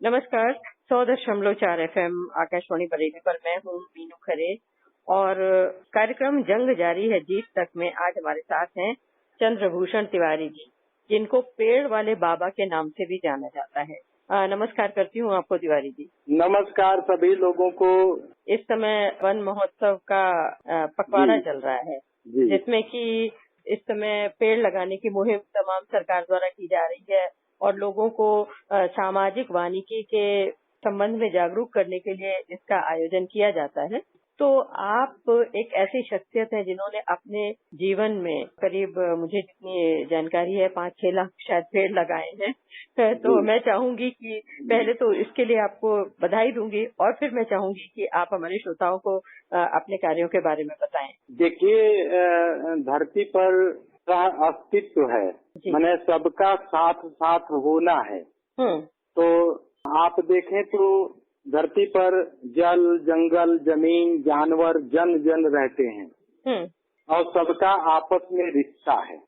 नमस्कार। 100.4 FM आकाशवाणी बरेली पर मैं हूँ मीनू खरे और कार्यक्रम जंग जारी है जीत तक में आज हमारे साथ हैं चंद्रभूषण तिवारी जी, जिनको पेड़ वाले बाबा के नाम से भी जाना जाता है। नमस्कार करती हूँ आपको तिवारी जी। नमस्कार सभी लोगों को। इस समय वन महोत्सव का पखवाड़ा चल रहा है, जिसमें कि इस समय पेड़ लगाने की मुहिम तमाम सरकार द्वारा की जा रही है और लोगों को सामाजिक वानिकी के संबंध में जागरूक करने के लिए इसका आयोजन किया जाता है। तो आप एक ऐसी शख्सियत हैं जिन्होंने अपने जीवन में करीब, मुझे जितनी जानकारी है, 5-6 लाख शायद पेड़ लगाए हैं। तो मैं चाहूंगी कि पहले तो इसके लिए आपको बधाई दूंगी और फिर मैं चाहूंगी कि आप हमारे श्रोताओं को अपने कार्यों के बारे में बताएं। देखिए, धरती पर अस्तित्व है, माने सबका साथ साथ होना है। तो आप देखें तो धरती पर जल, जंगल, जमीन, जानवर जन जन रहते हैं और सबका आपस में रिश्ता है।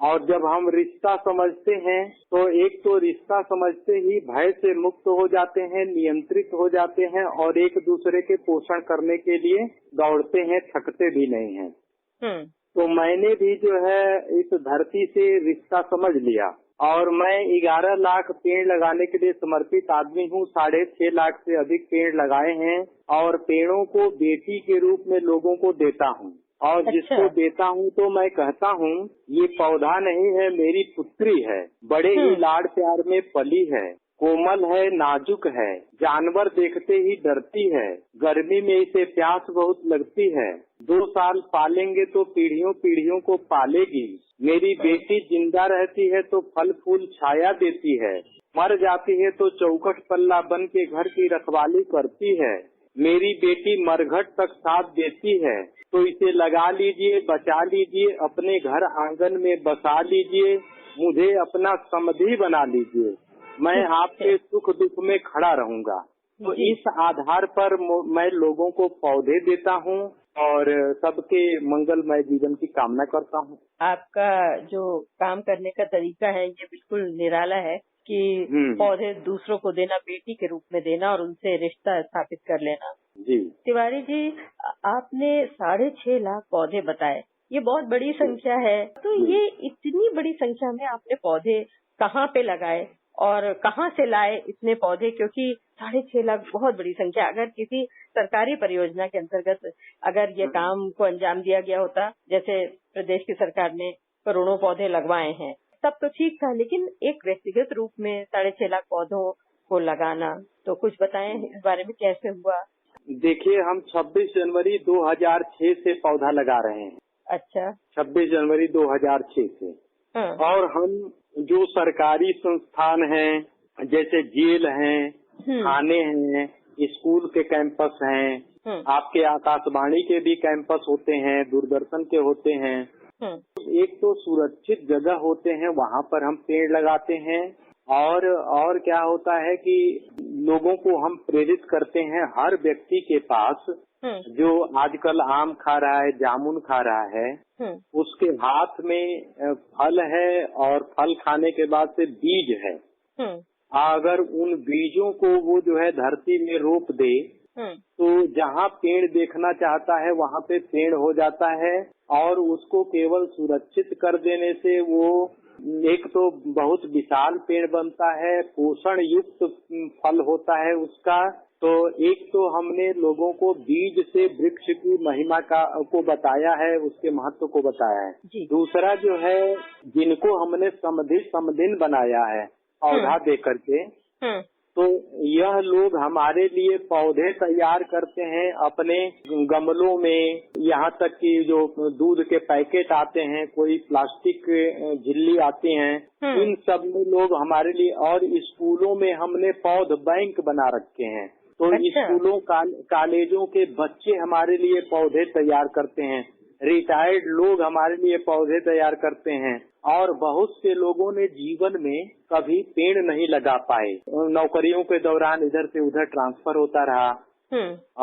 और जब हम रिश्ता समझते हैं तो एक तो रिश्ता समझते ही भय से मुक्त हो जाते हैं, नियंत्रित हो जाते हैं और एक दूसरे के पोषण करने के लिए दौड़ते हैं, थकते भी नहीं हैं। तो मैंने भी जो है इस धरती से रिश्ता समझ लिया और मैं 11 लाख पेड़ लगाने के लिए समर्पित आदमी हूँ। 6.5 लाख से अधिक पेड़ लगाए हैं और पेड़ों को बेटी के रूप में लोगों को देता हूँ। और जिसको देता हूँ तो मैं कहता हूँ ये पौधा नहीं है, मेरी पुत्री है, बड़े ही लाड प्यार में पली है, कोमल है, नाजुक है, जानवर देखते ही डरती है, गर्मी में इसे प्यास बहुत लगती है, 2 साल पालेंगे तो पीढ़ियों पीढ़ियों को पालेगी, मेरी बेटी जिंदा रहती है तो फल फूल छाया देती है, मर जाती है तो चौखट पल्ला बन के घर की रखवाली करती है, मेरी बेटी मरघट तक साथ देती है, तो इसे लगा लीजिए, बचा लीजिए, अपने घर आंगन में बसा लीजिए, मुझे अपना समधी बना लीजिए, मैं आपके सुख दुख में खड़ा रहूंगा। तो इस आधार पर मैं लोगों को पौधे देता हूँ और सबके मंगलमय जीवन की कामना करता हूँ। आपका जो काम करने का तरीका है ये बिल्कुल निराला है कि पौधे दूसरों को देना, बेटी के रूप में देना और उनसे रिश्ता स्थापित कर लेना। जी तिवारी जी, आपने 6.5 लाख पौधे बताए, ये बहुत बड़ी संख्या है। तो ये इतनी बड़ी संख्या में आपने पौधे कहाँ पे लगाए और कहाँ से लाए इतने पौधे? क्योंकि 6.5 लाख बहुत बड़ी संख्या। अगर किसी सरकारी परियोजना के अंतर्गत अगर ये काम को अंजाम दिया गया होता, जैसे प्रदेश की सरकार ने करोड़ों पौधे लगवाए हैं, तब तो ठीक था, लेकिन एक व्यक्तिगत रूप में 6.5 लाख पौधों को लगाना, तो कुछ बताएं इस बारे में, कैसे हुआ? देखिए, हम 26 जनवरी 2006 से पौधा लगा रहे हैं। अच्छा। 26 जनवरी 2006 से। और हम जो सरकारी संस्थान हैं, जैसे जेल हैं, थाने हैं, स्कूल के कैंपस हैं, आपके आकाशवाणी के भी कैंपस होते हैं, दूरदर्शन के होते हैं, एक तो सुरक्षित जगह होते हैं, वहाँ पर हम पेड़ लगाते हैं। और क्या होता है कि लोगों को हम प्रेरित करते हैं, हर व्यक्ति के पास जो आजकल आम खा रहा है, जामुन खा रहा है, उसके हाथ में फल है और फल खाने के बाद से बीज है। अगर उन बीजों को वो जो है धरती में रोप दे तो जहाँ पेड़ देखना चाहता है वहाँ पे पेड़ हो जाता है और उसको केवल सुरक्षित कर देने से वो एक तो बहुत विशाल पेड़ बनता है, पोषण युक्त फल होता है उसका। तो एक तो हमने लोगों को बीज से वृक्ष की महिमा को बताया है, उसके महत्व को बताया है। दूसरा जो है, जिनको हमने समधिन बनाया है पौधा दे करके, तो यह लोग हमारे लिए पौधे तैयार करते हैं अपने गमलों में। यहाँ तक कि जो दूध के पैकेट आते हैं, कोई प्लास्टिक झिल्ली आती हैं, इन सब में लोग हमारे लिए, और स्कूलों में हमने पौध बैंक बना रखे हैं। तो स्कूलों कॉलेजों के बच्चे हमारे लिए पौधे तैयार करते हैं, रिटायर्ड लोग हमारे लिए पौधे तैयार करते हैं। और बहुत से लोगों ने जीवन में कभी पेड़ नहीं लगा पाए, नौकरियों के दौरान इधर से उधर ट्रांसफर होता रहा।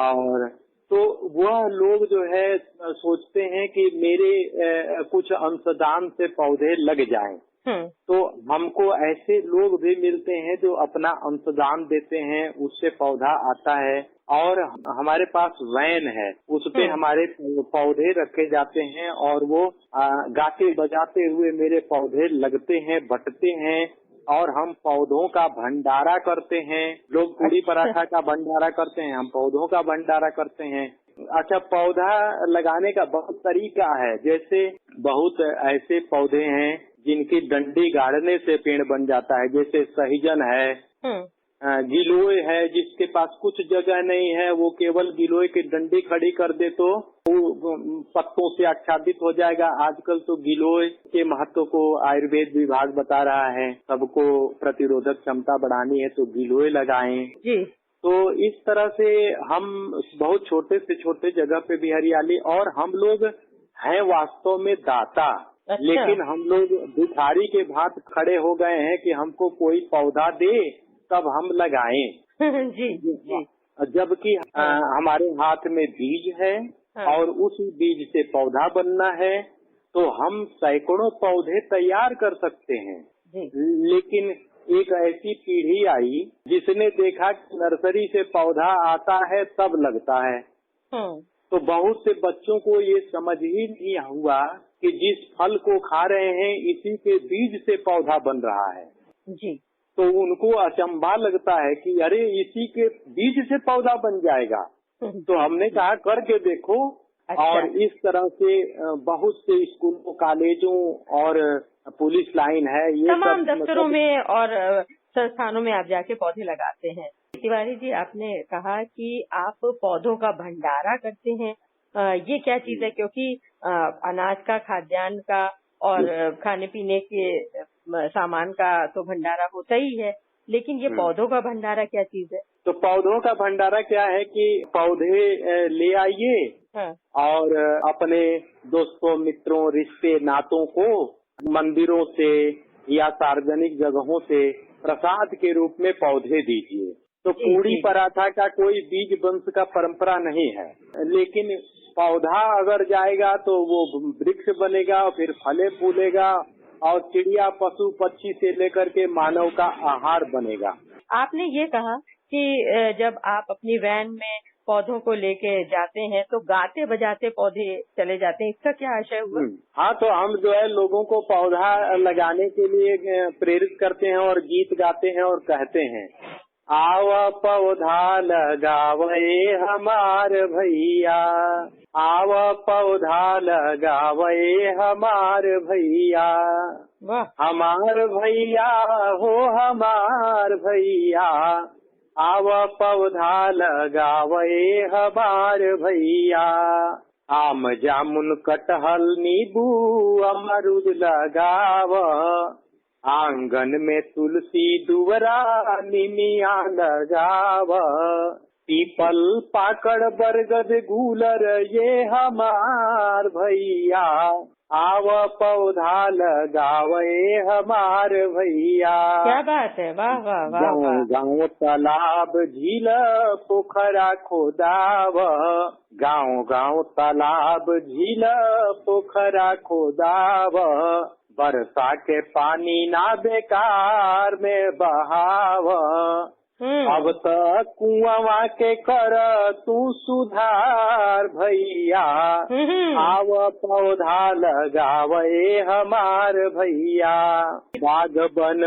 और तो वह लोग जो है सोचते हैं कि मेरे कुछ अंशदान से पौधे लग जाएं। तो हमको ऐसे लोग भी मिलते हैं जो अपना अंशदान देते हैं, उससे पौधा आता है। और हमारे पास वैन है, उस पे हमारे पौधे रखे जाते हैं और वो गाते बजाते हुए मेरे पौधे लगते हैं, बटते हैं। और हम पौधों का भंडारा करते हैं। लोग पूरी पराठा का भंडारा करते हैं, हम पौधों का भंडारा करते हैं। अच्छा, पौधा लगाने का बहुत तरीका है। जैसे बहुत ऐसे पौधे हैं जिनकी डंडी गाड़ने से पेड़ बन जाता है, जैसे सहीजन है, गिलोय है। जिसके पास कुछ जगह नहीं है वो केवल गिलोय की डंडी खड़ी कर दे तो वो पत्तों से आच्छादित हो जाएगा। आजकल तो गिलोय के महत्व को आयुर्वेद विभाग बता रहा है, सबको प्रतिरोधक क्षमता बढ़ानी है तो गिलोय लगाएं जी। तो इस तरह से हम बहुत छोटे से छोटे जगह पे भी हरियाली, और हम लोग हैं वास्तव में दाता। अच्छा। लेकिन हम लोग भिखारी के भांत खड़े हो गए हैं कि हमको कोई पौधा दे तब हम लगाएं। जी जी। जबकि हमारे हाथ में बीज है। हाँ। और उस बीज से पौधा बनना है तो हम सैकड़ों पौधे तैयार कर सकते हैं जी। लेकिन एक ऐसी पीढ़ी आई जिसने देखा कि नर्सरी से पौधा आता है तब लगता है। तो बहुत से बच्चों को ये समझ ही नहीं हुआ कि जिस फल को खा रहे हैं इसी के बीज से पौधा बन रहा है जी। तो उनको अचंभा लगता है कि अरे इसी के बीज से पौधा बन जाएगा। तो हमने कहा करके देखो। अच्छा। और इस तरह से बहुत से स्कूलों, कॉलेजों और पुलिस लाइन है, ये तमाम दफ्तरों में और संस्थानों में आप जाके पौधे लगाते हैं। तिवारी जी, आपने कहा कि आप पौधों का भंडारा करते हैं। ये क्या चीज है? क्योंकि अनाज का, खाद्यान्न का और खाने पीने के सामान का तो भंडारा होता ही है, लेकिन ये पौधों का भंडारा क्या चीज है? तो पौधों का भंडारा क्या है कि पौधे ले आइए। हाँ। और अपने दोस्तों, मित्रों, रिश्ते नातों को मंदिरों से या सार्वजनिक जगहों से प्रसाद के रूप में पौधे दीजिए। तो पूरी पराठा का कोई बीज वंश का परंपरा नहीं है, लेकिन पौधा अगर जाएगा तो वो वृक्ष बनेगा, फिर फले फूलेगा और चिड़िया, पशु, पक्षी से लेकर के मानव का आहार बनेगा। आपने ये कहा कि जब आप अपनी वैन में पौधों को लेके जाते हैं तो गाते बजाते पौधे चले जाते हैं, इसका क्या आशय हुआ? हाँ, तो हम जो है लोगों को पौधा लगाने के लिए प्रेरित करते हैं और गीत गाते हैं और कहते हैं, आव पौधा लगावे हमार भैया, आव पौधा लगावे हमार भैया, हमार भैया हो हमार भैया, आव पौधा लगावे हमार भैया, आम जामुन कटहल नींबू अमरूद लगाव, आंगन में तुलसी दुवरा निमिया लगाव, पीपल पाकड़ बरगद गूलर ये हमार भैया, आव पौधा लगावे हमार भैया। क्या बात है, वाह वाह वाह। गाँव तालाब झील पोखरा खोदाव, गाँव गाँव तालाब झील पोखरा खोदाव, बरसा के पानी ना बेकार में बहाव, अब तक कुआं के कर तू सुधार भैया, आव पौधा लगावे हमार भैया, बाग बन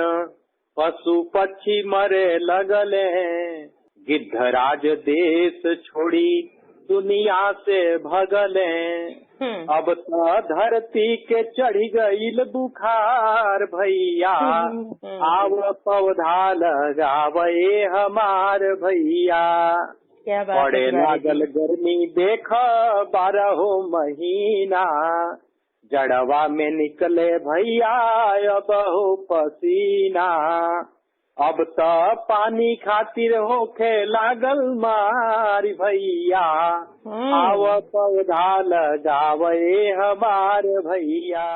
पशु पक्षी मरे लगले, गिद्धराज देश छोड़ी दुनिया से भगले, अब तो धरती के चढ़ी गईल बुखार भैया, आव पौधा लगावे हमार भैया, पड़े लागल गर्मी देख 12 महीना, जड़वा में निकले भैया अब हो पसीना, अब तो पानी खातिर होखे लागल मारी भैया, आव पौधा लगावे हमार भैया।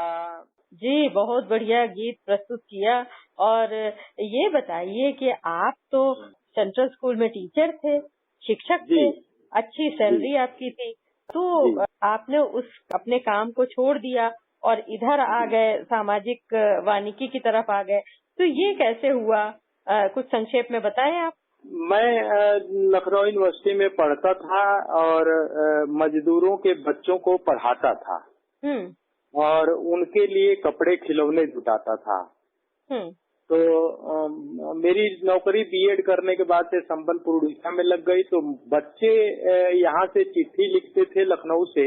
जी, बहुत बढ़िया गीत प्रस्तुत किया। और ये बताइए कि आप तो सेंट्रल स्कूल में टीचर थे, शिक्षक थे, अच्छी सैलरी आपकी थी, तो आपने उस अपने काम को छोड़ दिया और इधर आ गए, सामाजिक वानिकी की तरफ आ गए, तो ये कैसे हुआ? कुछ संक्षेप में बताएं आप। मैं लखनऊ यूनिवर्सिटी में पढ़ता था और मजदूरों के बच्चों को पढ़ाता था और उनके लिए कपड़े खिलौने जुटाता था। तो मेरी नौकरी बीएड करने के बाद से संबलपुर उड़ीसा में लग गई। तो बच्चे यहाँ से चिट्ठी लिखते थे लखनऊ से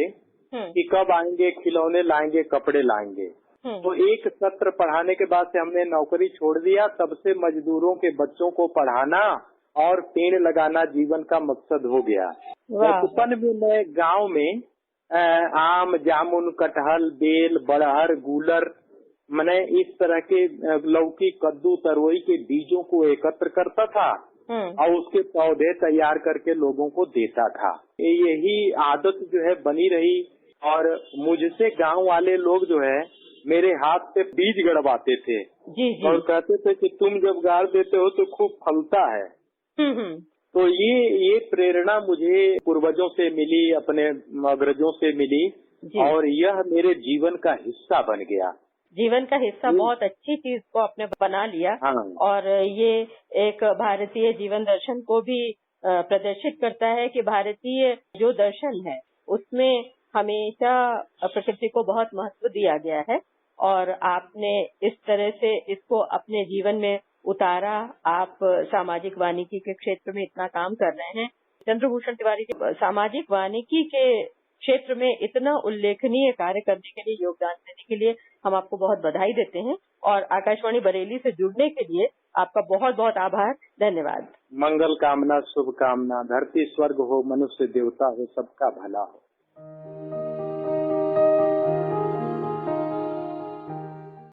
कि कब आएंगे, खिलौने लाएंगे, कपड़े लाएंगे। तो एक सत्र पढ़ाने के बाद से हमने नौकरी छोड़ दिया। तब से मजदूरों के बच्चों को पढ़ाना और पेड़ लगाना जीवन का मकसद हो गया। बचपन में मैं गांव में आम, जामुन, कटहल, बेल, बड़हर, गूलर, मैंने इस तरह के लौकी, कद्दू, तरोई के बीजों को एकत्र करता था और उसके पौधे तैयार करके लोगों को देता था। यही आदत जो है बनी रही और मुझसे गांव वाले लोग जो है मेरे हाथ से बीज गड़वाते थे और कहते थे कि तुम जब गाड़ देते हो तो खूब फलता है। तो ये प्रेरणा मुझे पूर्वजों से मिली, अपने अग्रजों से मिली और यह मेरे जीवन का हिस्सा बन गया। जीवन का हिस्सा, बहुत अच्छी चीज को आपने बना लिया। और ये एक भारतीय जीवन दर्शन को भी प्रदर्शित करता है कि भारतीय जो दर्शन है उसमें हमेशा प्रकृति को बहुत महत्व दिया गया है और आपने इस तरह से इसको अपने जीवन में उतारा। आप सामाजिक वानिकी के क्षेत्र में इतना काम कर रहे हैं। चंद्रभूषण तिवारी जी, सामाजिक वानिकी के क्षेत्र में इतना उल्लेखनीय कार्य करने के लिए, योगदान देने के लिए हम आपको बहुत बधाई देते हैं और आकाशवाणी बरेली से जुड़ने के लिए आपका बहुत बहुत आभार। धन्यवाद। मंगल कामना, शुभकामना, धरती स्वर्ग हो, मनुष्य देवता हो, सबका भला हो।